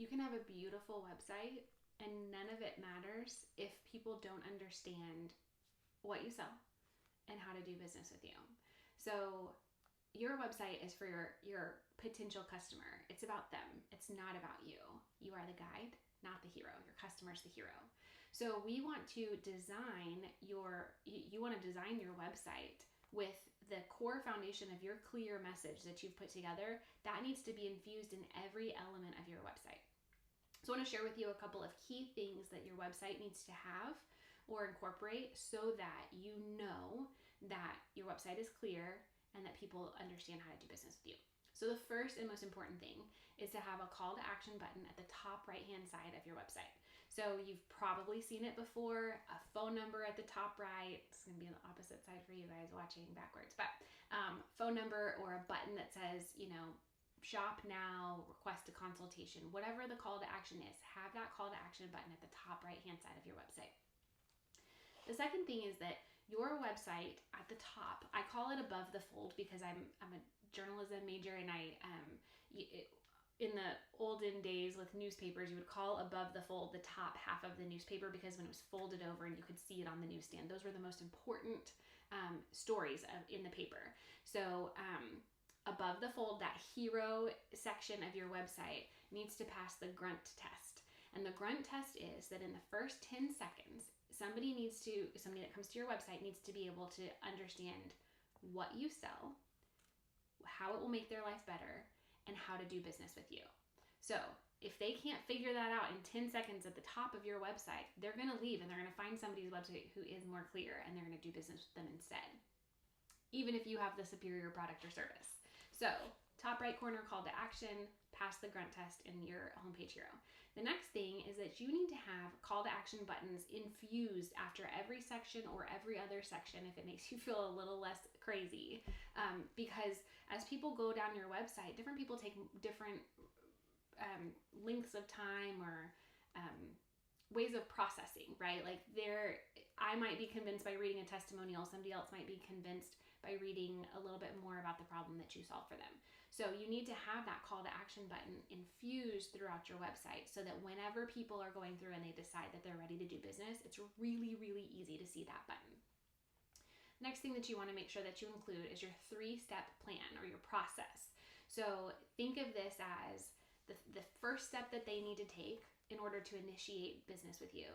You can have a beautiful website and none of it matters if people don't understand what you sell and how to do business with you. So your website is for your potential customer. It's about them. It's not about you. You are the guide, not the hero. Your customer's the hero. So we want to design you want to design your website with the core foundation of your clear message that you've put together. That needs to be infused in every element of your website. So I want to share with you a couple of key things that your website needs to have or incorporate so that you know that your website is clear and that people understand how to do business with you. So the first and most important thing is to have a call to action button at the top right-hand side of your website. So you've probably seen it before, a phone number at the top right. It's going to be on the opposite side for you guys watching backwards, but phone number or a button that says, shop now, request a consultation, whatever the call to action is, have that call to action button at the top right-hand side of your website. The second thing is that your website at the top, I call it above the fold because I'm a journalism major, and in the olden days with newspapers, you would call above the fold the top half of the newspaper because when it was folded over and you could see it on the newsstand, those were the most important stories in the paper. So above the fold, that hero section of your website needs to pass the grunt test. And the grunt test is that in the first 10 seconds, somebody that comes to your website needs to be able to understand what you sell, how it will make their life better, and how to do business with you. So if they can't figure that out in 10 seconds at the top of your website, they're going to leave and they're going to find somebody's website who is more clear, and they're going to do business with them instead, even if you have the superior product or service. So top right corner, call to action, pass the grunt test in your homepage hero. The next thing is that you need to have call to action buttons infused after every section or every other section if it makes you feel a little less crazy. Because as people go down your website, different people take different lengths of time or ways of processing, right? Like I might be convinced by reading a testimonial, somebody else might be convinced by reading a little bit more about the problem that you solve for them. So you need to have that call to action button infused throughout your website so that whenever people are going through and they decide that they're ready to do business, it's really, really easy to see that button. Next thing that you want to make sure that you include is your 3-step plan or your process. So think of this as the first step that they need to take in order to initiate business with you.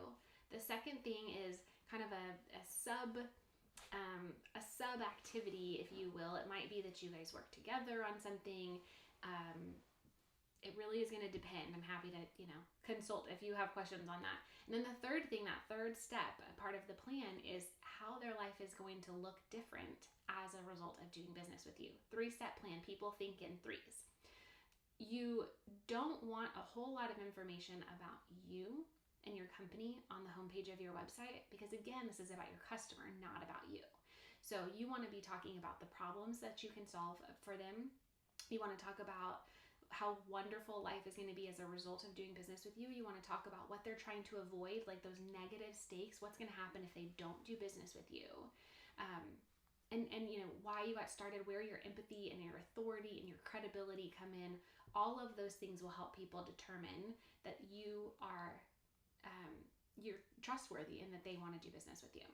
The second thing is kind of a sub activity, if you will. It might be that you guys work together on something. It really is going to depend. I'm happy to, consult if you have questions on that. And then the third thing, that third step, a part of the plan is how their life is going to look different as a result of doing business with you. 3-step plan. People think in threes. You don't want a whole lot of information about you and your company on the homepage of your website because, again, this is about your customer, not about you. So you want to be talking about the problems that you can solve for them. You want to talk about how wonderful life is going to be as a result of doing business with you. You want to talk about what they're trying to avoid, like those negative stakes, what's going to happen if they don't do business with you. And why you got started, where your empathy and your authority and your credibility come in. All of those things will help people determine that you are you're trustworthy and that they want to do business with you.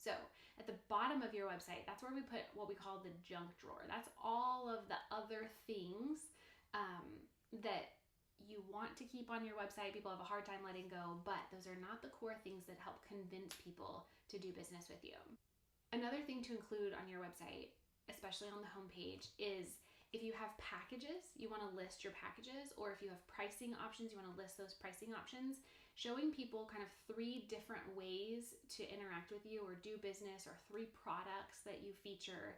So at the bottom of your website, that's where we put what we call the junk drawer. That's all of the other things that you want to keep on your website. People have a hard time letting go, but those are not the core things that help convince people to do business with you. Another thing to include on your website, especially on the homepage, is if you have packages, you want to list your packages, or if you have pricing options, you want to list those pricing options, showing people kind of 3 different ways to interact with you or do business, or 3 products that you feature.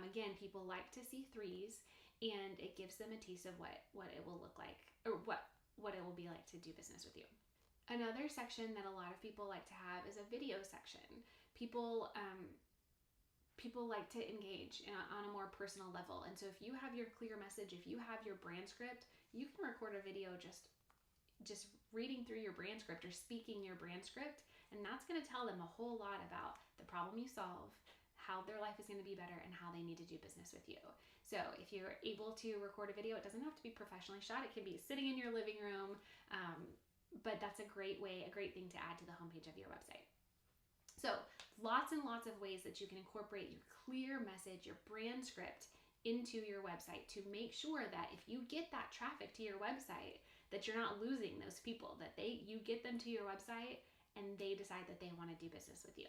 Again, people like to see 3s, and it gives them a taste of what it will look like, or what it will be like to do business with you. Another section that a lot of people like to have is a video section. People like to engage on a more personal level. And so if you have your clear message, if you have your brand script, you can record a video just reading through your brand script or speaking your brand script. And that's going to tell them a whole lot about the problem you solve, how their life is going to be better and how they need to do business with you. So if you're able to record a video, it doesn't have to be professionally shot. It can be sitting in your living room, but that's a great thing to add to the homepage of your website. So lots and lots of ways that you can incorporate your clear message, your brand script into your website to make sure that if you get that traffic to your website, that you're not losing those people, that you get them to your website and they decide that they want to do business with you.